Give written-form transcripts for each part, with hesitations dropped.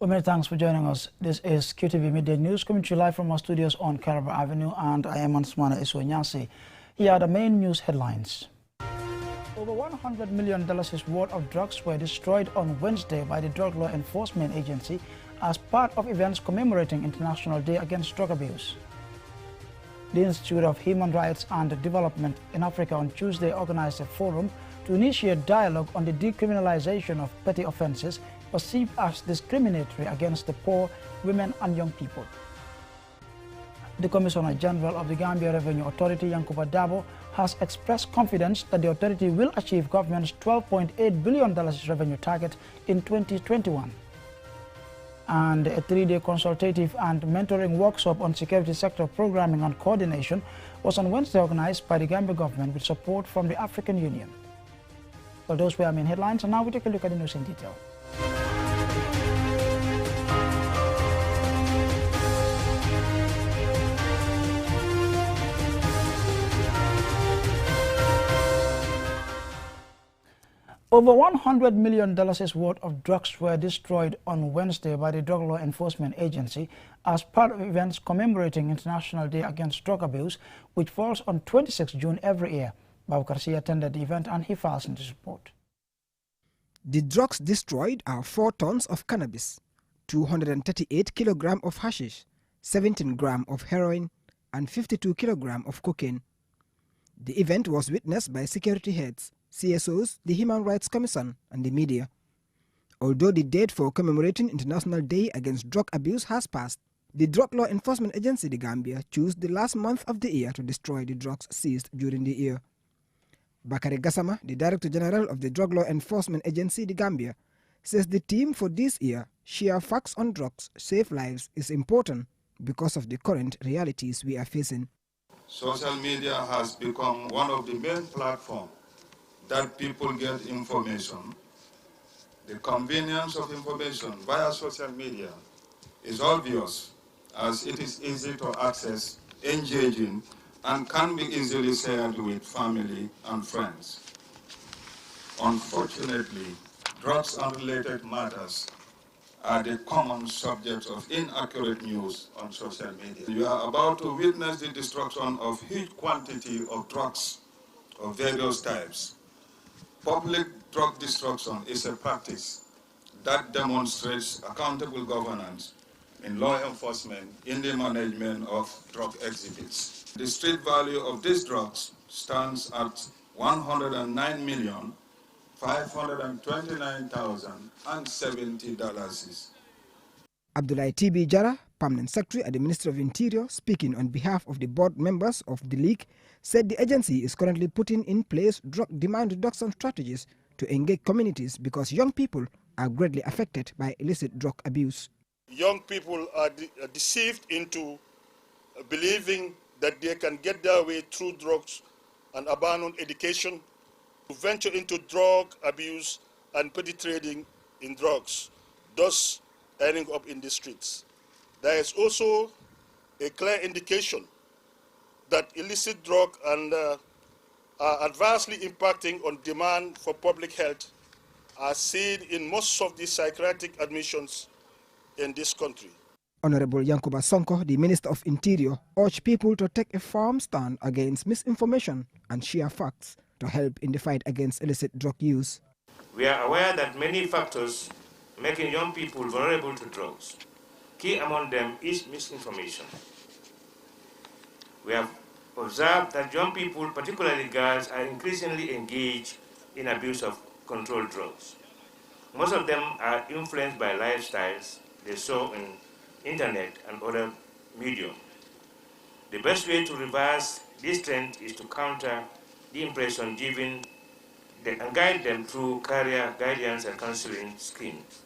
Well, many thanks for joining us. This is Qtv Midday News coming to you live from our studios on Caraba Avenue, and I am Ansmana Iswanyasi. Here are the main news headlines. Over $100 million worth of drugs were destroyed on Wednesday by the Drug Law Enforcement Agency as part of events commemorating International Day Against Drug Abuse. The Institute of Human Rights and Development in Africa on Tuesday organized a forum to initiate dialogue on the decriminalization of petty offenses perceived as discriminatory against the poor, women and young people. The Commissioner General of the Gambia Revenue Authority, Yankuba Dabo, has expressed confidence that the authority will achieve government's $12.8 billion revenue target in 2021. And a three-day consultative and mentoring workshop on security sector programming and coordination was on Wednesday organized by the Gambia government with support from the African Union. Well, those were our main headlines, and now we take a look at the news in detail. Over $100 million worth of drugs were destroyed on Wednesday by the Drug Law Enforcement Agency as part of events commemorating International Day Against Drug Abuse, which falls on 26 June every year. Babu Karsi attended the event and he files in this report. The drugs destroyed are 4 tons of cannabis, 238 kilograms of hashish, 17 grams of heroin, and 52 kilograms of cocaine. The event was witnessed by security heads, CSOs, the Human Rights Commission, and the media. Although the date for commemorating International Day Against Drug Abuse has passed, the Drug Law Enforcement Agency, the Gambia, chose the last month of the year to destroy the drugs seized during the year. Bakari Gassama, the Director General of the Drug Law Enforcement Agency, the Gambia, says the theme for this year, Share Facts on Drugs, Save Lives, is important because of the current realities we are facing. Social media has become one of the main platforms that people get information. The convenience of information via social media is obvious, as it is easy to access, engaging, and can be easily shared with family and friends. Unfortunately, drugs and related matters are the common subjects of inaccurate news on social media. You are about to witness the destruction of huge quantity of drugs of various types. Public drug destruction is a practice that demonstrates accountable governance in law enforcement in the management of drug exhibits. The street value of these drugs stands at $109,529,070. Abdoulaye TB Jara, Permanent Secretary at the Ministry of Interior, speaking on behalf of the board members of the League, said the agency is currently putting in place drug demand reduction strategies to engage communities because young people are greatly affected by illicit drug abuse. Young people are deceived into believing that they can get their way through drugs and abandon education to venture into drug abuse and petty trading in drugs, thus ending up in the streets. There is also a clear indication that illicit drugs are adversely impacting on demand for public health, as seen in most of the psychiatric admissions in this country. Honorable Yankuba Sonko, the Minister of Interior, urged people to take a firm stand against misinformation and share facts to help in the fight against illicit drug use. We are aware that many factors making young people vulnerable to drugs. Key among them is misinformation. We have observed that young people, particularly girls, are increasingly engaged in abuse of controlled drugs. Most of them are influenced by lifestyles they saw in internet and other media. The best way to reverse this trend is to counter the impression given and guide them through career guidance and counseling schemes.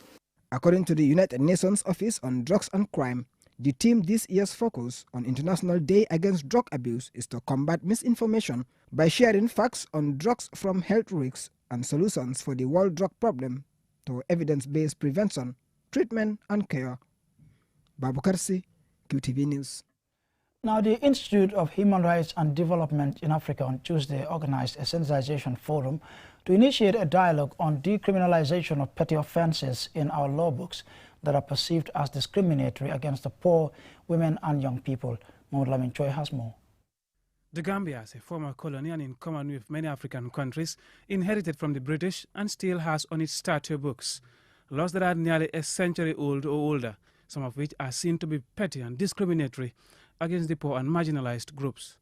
According to the United Nations Office on Drugs and Crime, the theme this year's focus on International Day Against Drug Abuse is to combat misinformation by sharing facts on drugs from health risks and solutions for the world drug problem to evidence-based prevention, treatment and care. Babu Karsi, QTV News. Now, the Institute of Human Rights and Development in Africa on Tuesday organized a Centralization Forum to initiate a dialogue on decriminalization of petty offenses in our law books. that are perceived as discriminatory against the poor, women and young people. Mahmoud Lamin Choi has more. The Gambia, as a former colony and in common with many African countries, inherited from the British and still has on its statute books laws that are nearly a century old or older, some of which are seen to be petty and discriminatory against the poor and marginalized groups.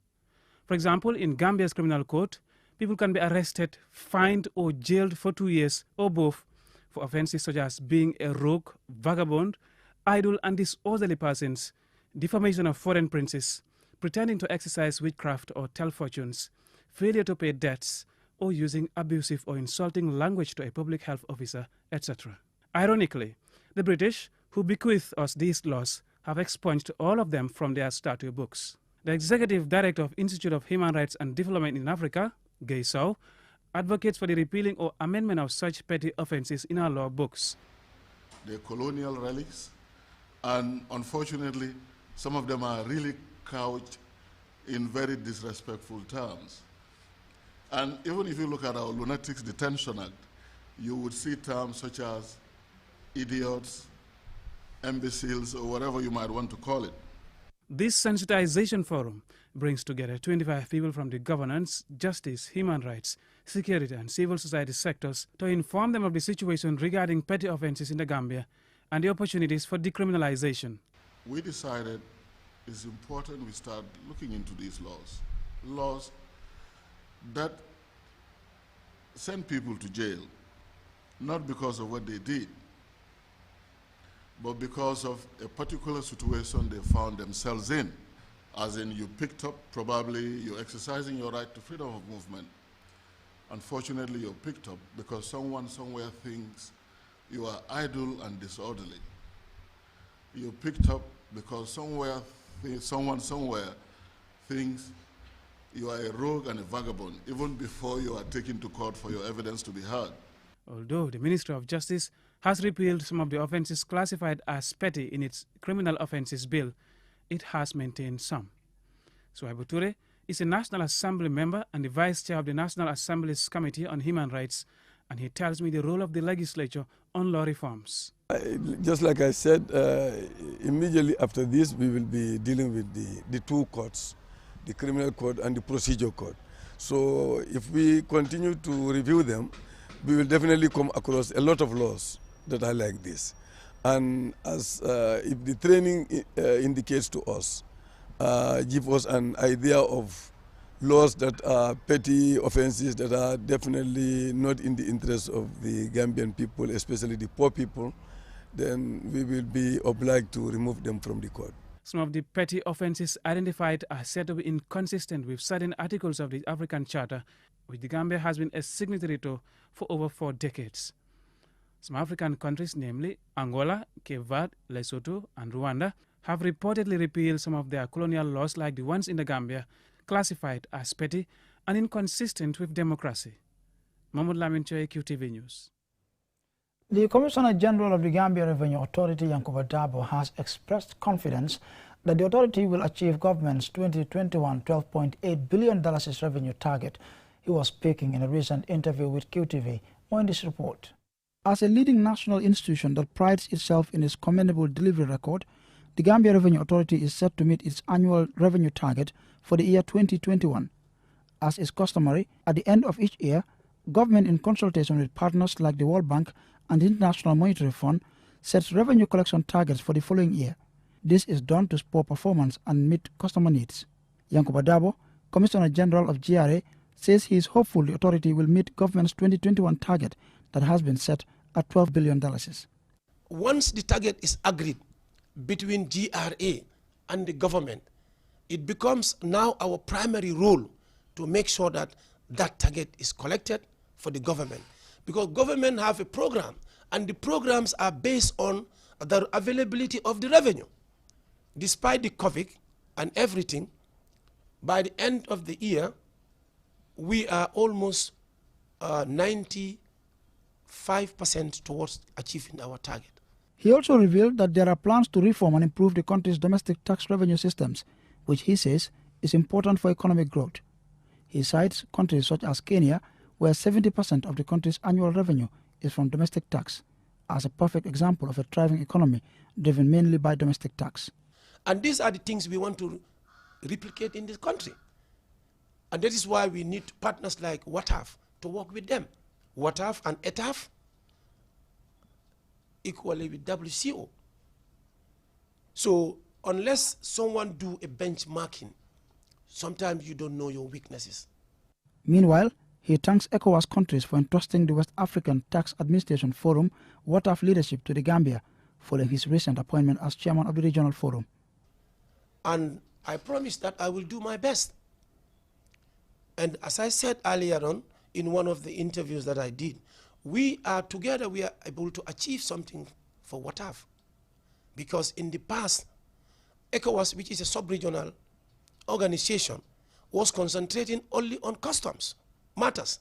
For example, in Gambia's criminal code, people can be arrested, fined or jailed for 2 years or both for offences such as being a rogue, vagabond, idle and disorderly persons, defamation of foreign princes, pretending to exercise witchcraft or tell fortunes, failure to pay debts, or using abusive or insulting language to a public health officer, etc. Ironically, the British, who bequeathed us these laws, have expunged all of them from their statute books. The Executive Director of Institute of Human Rights and Development in Africa, Gay Sow, advocates for the repealing or amendment of such petty offences in our law books. They're colonial relics, and unfortunately, some of them are really couched in very disrespectful terms. And even if you look at our Lunatics Detention Act, you would see terms such as idiots, imbeciles, or whatever you might want to call it. This Centralization Forum brings together 25 people from the governance, justice, human rights, security and civil society sectors to inform them of the situation regarding petty offences in the Gambia and the opportunities for decriminalization. We decided it's important we start looking into these laws that send people to jail, not because of what they did, but because of a particular situation they found themselves in. As in, you picked up, probably you're exercising your right to freedom of movement. Unfortunately, you're picked up because someone somewhere thinks you are idle and disorderly. You're picked up because someone somewhere thinks you are a rogue and a vagabond, even before you are taken to court for your evidence to be heard. Although the Ministry of Justice has repealed some of the offences classified as petty in its criminal offences bill, it has maintained some. Suhaibu Ture is a National Assembly member and the Vice Chair of the National Assembly's Committee on Human Rights, and he tells me the role of the legislature on law reforms. Just like I said, immediately after this, we will be dealing with the two courts, the criminal court and the procedure court. So if we continue to review them, we will definitely come across a lot of laws that are like this. And as if the training indicates to us, give us an idea of laws that are petty offenses that are definitely not in the interest of the Gambian people, especially the poor people, then we will be obliged to remove them from the court. Some of the petty offences identified are said to be inconsistent with certain articles of the African Charter, which the Gambia has been a signatory to for over 4 decades. Some African countries, namely Angola, Cape Verde, Lesotho and Rwanda, have reportedly repealed some of their colonial laws like the ones in the Gambia, classified as petty and inconsistent with democracy. Mahmoud Lamin Choi, Qtv News. The Commissioner General of the Gambia Revenue Authority, Yankuba Dabo, has expressed confidence that the authority will achieve government's 2021 $12.8 billion revenue target. He was speaking in a recent interview with QTV. More in this report. As a leading national institution that prides itself in its commendable delivery record, the Gambia Revenue Authority is set to meet its annual revenue target for the year 2021. As is customary, at the end of each year, government, in consultation with partners like the World Bank and the International Monetary Fund, sets revenue collection targets for the following year. This is done to spur performance and meet customer needs. Yankuba Dabo, Commissioner General of GRA, says he is hopeful the authority will meet government's 2021 target that has been set at $12 billion. Once the target is agreed between GRA and the government, it becomes now our primary role to make sure that that target is collected for the government. Because government have a program, and the programs are based on the availability of the revenue. Despite the COVID and everything, by the end of the year, we are almost 95% towards achieving our target. He also revealed that there are plans to reform and improve the country's domestic tax revenue systems, which he says is important for economic growth. He cites countries such as Kenya, where 70% of the country's annual revenue is from domestic tax, as a perfect example of a thriving economy driven mainly by domestic tax. And these are the things we want to replicate in this country. And that is why we need partners like WATAF to work with them. WATAF and ETAF, equally with WCO. So unless someone do a benchmarking, sometimes you don't know your weaknesses. Meanwhile, he thanks ECOWAS countries for entrusting the West African Tax Administration Forum WATAF leadership to the Gambia following his recent appointment as chairman of the regional forum. And I promise that I will do my best. And as I said earlier on in one of the interviews that I did, we are together, we are able to achieve something for WATAF. Because in the past, ECOWAS, which is a sub-regional organization, was concentrating only on customs matters.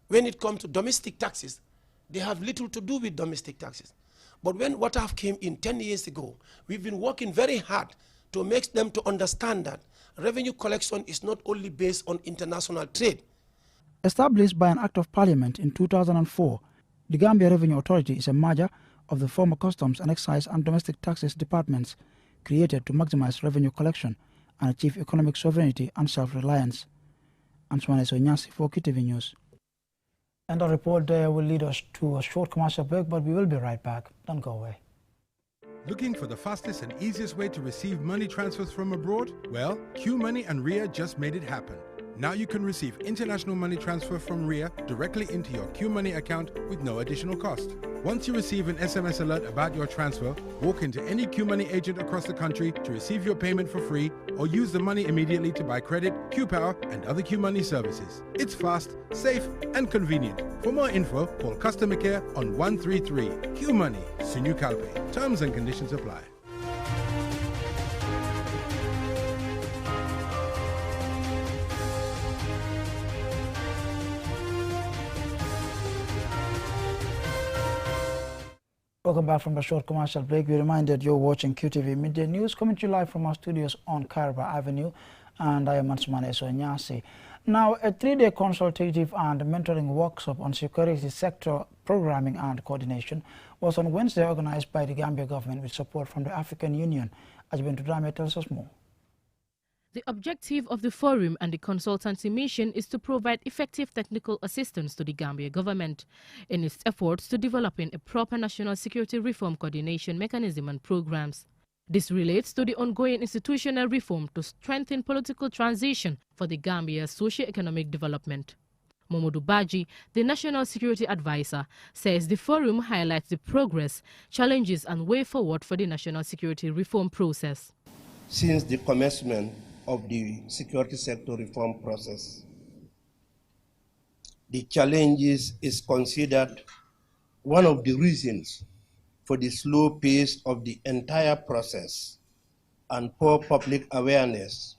When it comes to domestic taxes, they have little to do with domestic taxes. But when WATAF came in 10 years ago, we've been working very hard to make them to understand that revenue collection is not only based on international trade. Established by an act of parliament in 2004, the Gambia Revenue Authority is a merger of the former Customs and Excise and Domestic Taxes departments created to maximize revenue collection and achieve economic sovereignty and self-reliance. Antoine Onyasi for Qtv News. And our report there will lead us to a short commercial break, but we will be right back. Don't go away. Looking for the fastest and easiest way to receive money transfers from abroad? Well, QMoney and RIA just made it happen. Now you can receive international money transfer from RIA directly into your QMoney account with no additional cost. Once you receive an SMS alert about your transfer, walk into any QMoney agent across the country to receive your payment for free or use the money immediately to buy credit, QPower and other QMoney services. It's fast, safe and convenient. For more info, call customer care on 133. QMoney, Sinu Calpe. Terms and conditions apply. Welcome back from the short commercial break. We reminded you're watching QTV Midday News, coming to you live from our studios on Caraba Avenue, and I am Ansumane Onyasi. Now, a 3-day consultative and mentoring workshop on security sector programming and coordination was on Wednesday organized by the Gambia government with support from the African Union. Ajibin Tudrame tells us more. The objective of the forum and the consultancy mission is to provide effective technical assistance to the Gambia government in its efforts to developing a proper national security reform coordination mechanism and programs. This relates to the ongoing institutional reform to strengthen political transition for the Gambia's socio-economic development. Momodu Baji, the National Security Advisor, says the forum highlights the progress, challenges and way forward for the national security reform process. Since the commencement of the security sector reform process, the challenges is considered one of the reasons for the slow pace of the entire process and poor public awareness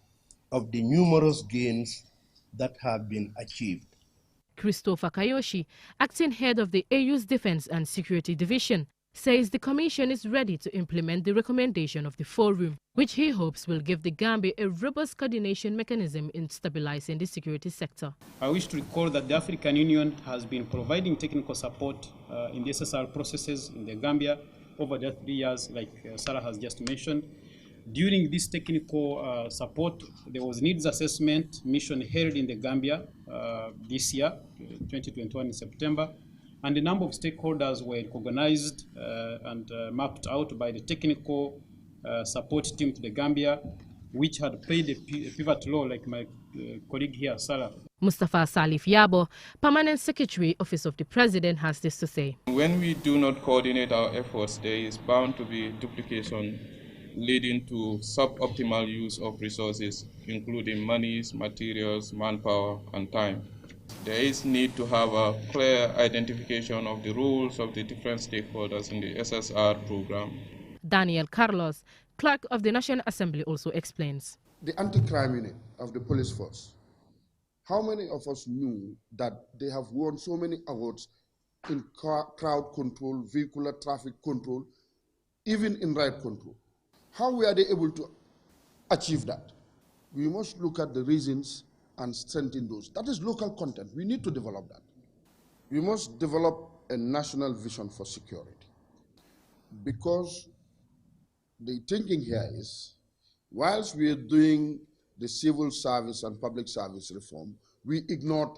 of the numerous gains that have been achieved. Christopher Kayoshi, acting head of the AU's Defense and Security Division, says the Commission is ready to implement the recommendation of the forum, which he hopes will give the Gambia a robust coordination mechanism in stabilizing the security sector. I wish to recall that the African Union has been providing technical support in the SSR processes in the Gambia over the 3 years, like Sarah has just mentioned. During this technical support, there was needs assessment mission held in the Gambia this year, 2021 in September. And a number of stakeholders were recognized and mapped out by the technical support team to the Gambia, which had played a pivotal role, like my colleague here, Sarah. Mustafa Salif Yabo, Permanent Secretary, Office of the President, has this to say. When we do not coordinate our efforts, there is bound to be duplication, leading to suboptimal use of resources, including monies, materials, manpower, and time. There is need to have a clear identification of the roles of the different stakeholders in the SSR program. Daniel Carlos, clerk of the National Assembly, also explains. The anti-crime unit of the police force, how many of us knew that they have won so many awards in crowd control, vehicular traffic control, even in ride control? How were they able to achieve that? We must look at the reasons and strengthen those. That is local content. We need to develop that. We must develop a national vision for security. Because the thinking here is, whilst we are doing the civil service and public service reform, we ignored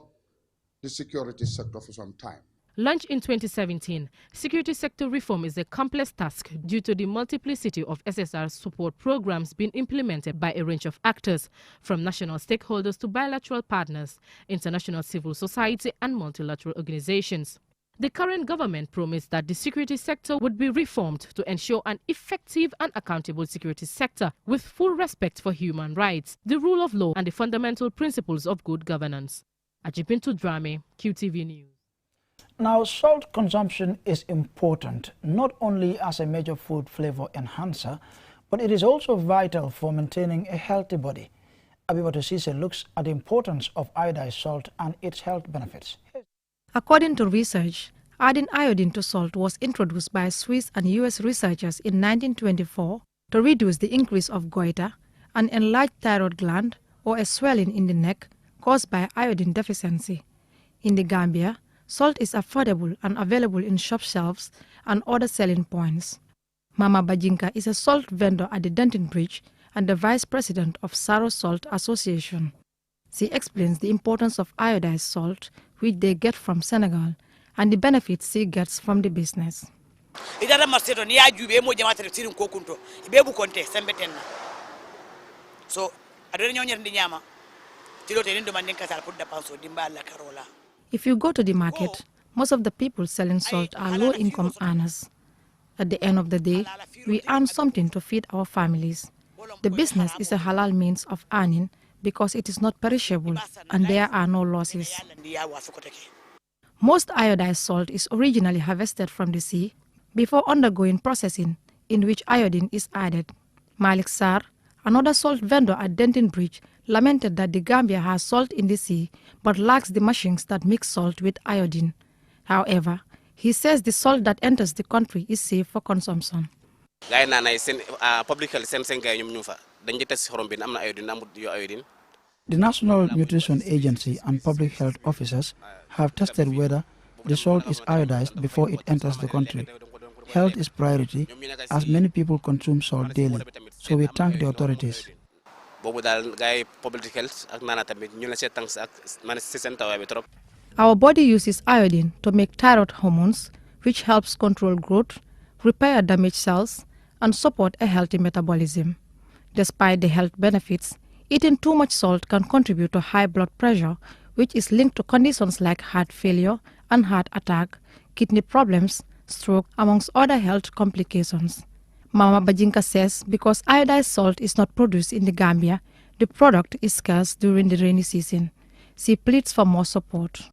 the security sector for some time. Launched in 2017, security sector reform is a complex task due to the multiplicity of SSR support programs being implemented by a range of actors, from national stakeholders to bilateral partners, international civil society and multilateral organizations. The current government promised that the security sector would be reformed to ensure an effective and accountable security sector with full respect for human rights, the rule of law and the fundamental principles of good governance. Ajipintu Drame, QTV News. Now, salt consumption is important, not only as a major food flavor enhancer, but it is also vital for maintaining a healthy body. Abibatu Sise looks at the importance of iodine salt and its health benefits. According to research, adding iodine to salt was introduced by Swiss and US researchers in 1924 to reduce the increase of goiter, an enlarged thyroid gland, or a swelling in the neck caused by iodine deficiency. In the Gambia, salt is affordable and available in shop shelves and other selling points. Mama Bajinka is a salt vendor at the Denton Bridge and the vice president of Saro Salt Association. She explains the importance of iodized salt, which they get from Senegal, and the benefits she gets from the business. So, if you go to the market, most of the people selling salt are low-income earners. At the end of the day, we earn something to feed our families. The business is a halal means of earning because it is not perishable and there are no losses. Most iodized salt is originally harvested from the sea before undergoing processing, in which iodine is added. Malik Sar, another salt vendor at Denton Bridge, lamented that the Gambia has salt in the sea but lacks the machines that mix salt with iodine. However, he says the salt that enters the country is safe for consumption. The National Nutrition Agency and public health officers have tested whether the salt is iodized before it enters the country. Health is priority as many people consume salt daily, so we thank the authorities. Our body uses iodine to make thyroid hormones, which helps control growth, repair damaged cells, and support a healthy metabolism. Despite the health benefits, eating too much salt can contribute to high blood pressure, which is linked to conditions like heart failure and heart attack, kidney problems, stroke, amongst other health complications. Mama Bajinka says because iodized salt is not produced in the Gambia, the product is scarce during the rainy season. She pleads for more support.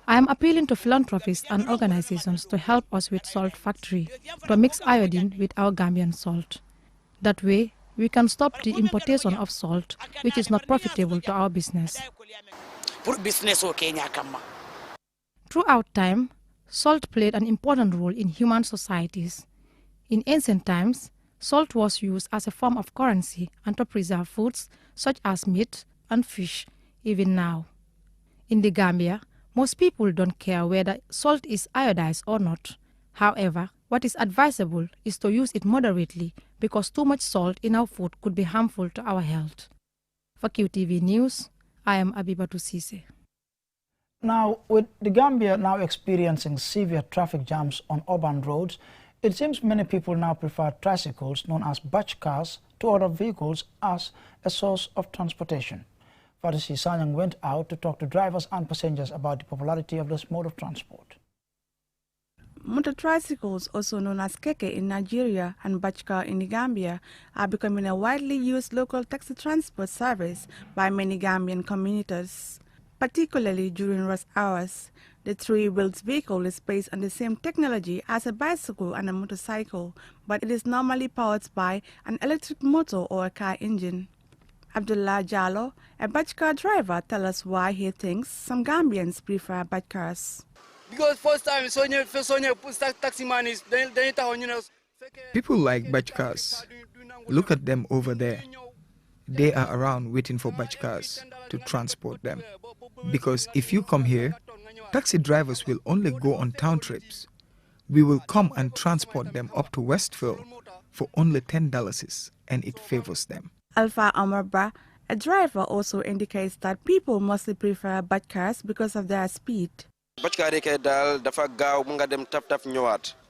I am appealing to philanthropists and organizations to help us with Salt Factory to mix iodine with our Gambian salt. That way, we can stop the importation of salt, which is not profitable to our business. Throughout time, salt played an important role in human societies. In ancient times, salt was used as a form of currency and to preserve foods such as meat and fish, even now. In the Gambia, most people don't care whether salt is iodized or not. However, what is advisable is to use it moderately because too much salt in our food could be harmful to our health. For QTV News, I am Abibatu Sise. Now, with the Gambia now experiencing severe traffic jams on urban roads, it seems many people now prefer tricycles, known as batch cars, to other vehicles as a source of transportation. Farisi Sanyang went out to talk to drivers and passengers about the popularity of this mode of transport. Motor tricycles, also known as keke in Nigeria and batch car in the Gambia, are becoming a widely used local taxi transport service by many Gambian commuters. Particularly during rush hours, the three-wheeled vehicle is based on the same technology as a bicycle and a motorcycle, but it is normally powered by an electric motor or a car engine. Abdullah Jallo, a batch car driver, tells us why he thinks some Gambians prefer batch cars. Because first time, taxi man is, People like Bachkas. Look at them over there. They are around waiting for Bachkas to transport them. Because if you come here, taxi drivers will only go on town trips. We will come and transport them up to Westville for only $10, and it favors them. Alpha Amarba, a driver, also indicates that people mostly prefer Bachkas because of their speed.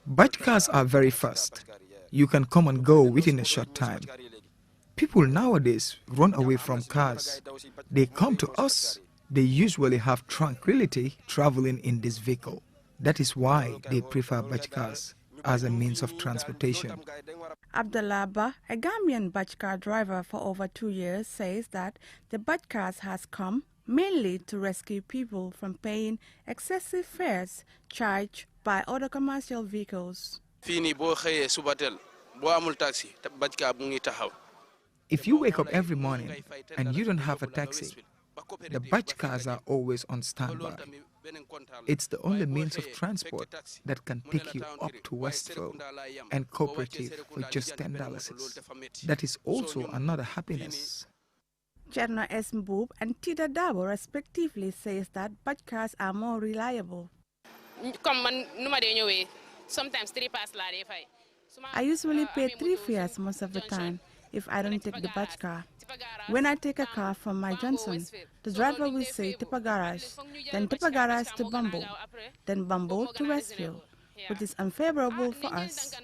Bachkas are very fast. You can come and go within a short time. People nowadays run away from cars. They come to us. They usually have tranquility traveling in this vehicle. That is why they prefer Bachkas as a means of transportation. Abdullah Ba, a Gambian Bachkar driver for over 2 years, says that the Bachkars has come mainly to rescue people from paying excessive fares charged by other commercial vehicles. If you wake up every morning and you don't have a taxi, the Bachkars are always on standby. It's the only means of transport that can take you up to Westville and Cooperative for just $10. That is also another happiness. Cherna S. Mboob and Tida Dabo respectively says that Bachkars are more reliable. I usually pay 3 fares most of the time if I don't take the Bachkar. When I take a car from my Johnson, the driver will say Tipa Garage, then Tipa Garage to Bumble, then Bumble to Westfield, which is unfavorable for us.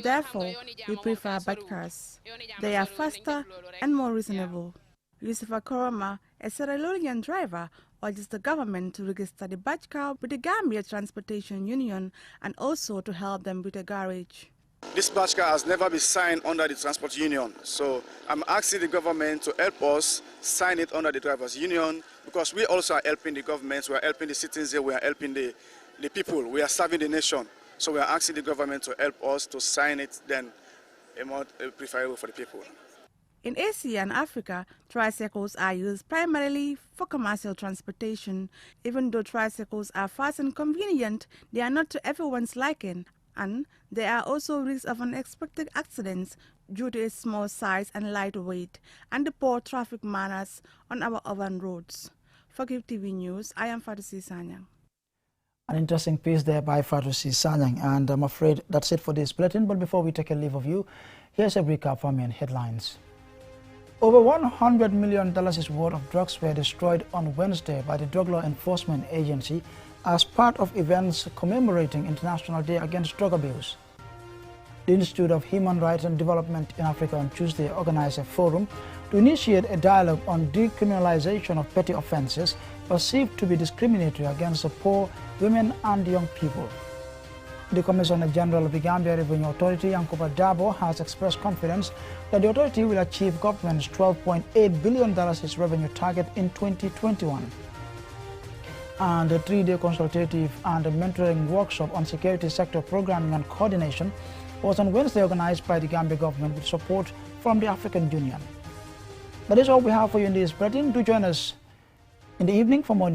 Therefore, we prefer Bachkars. They are faster and more reasonable. Yusufa Koroma, a Sierra Leonean driver, urges the government to register the Bachkar with the Gambia Transportation Union and also to help them with a garage. This Bachkar has never been signed under the Transport Union, so I'm asking the government to help us sign it under the Drivers Union, because we also are helping the government, we are helping the citizens, we are helping the people, we are serving the nation. So we are asking the government to help us to sign it, then more preferable for the people. In Asia and Africa, tricycles are used primarily for commercial transportation. Even though tricycles are fast and convenient, they are not to everyone's liking, and there are also risks of unexpected accidents due to its small size and light weight and the poor traffic manners on our urban roads. For Qtv News, I am Fatusi Sanyang. An interesting piece there by Fatusi Sanyang, and I'm afraid that's it for this bulletin. But before we take a leave of you, here's a recap from main headlines. Over $100 million worth of drugs were destroyed on Wednesday by the Drug Law Enforcement Agency as part of events commemorating International Day Against Drug Abuse. The Institute of Human Rights and Development in Africa on Tuesday organized a forum to initiate a dialogue on decriminalization of petty offenses perceived to be discriminatory against the poor, women and young people. The Commissioner General of the Gambia Revenue Authority, Yankuba Dabo, has expressed confidence that the authority will achieve government's $12.8 billion revenue target in 2021. And a 3-day consultative and mentoring workshop on security sector programming and coordination was on Wednesday organized by the Gambia government with support from the African Union. That is all we have for you in this bulletin. Do join us in the evening for more news.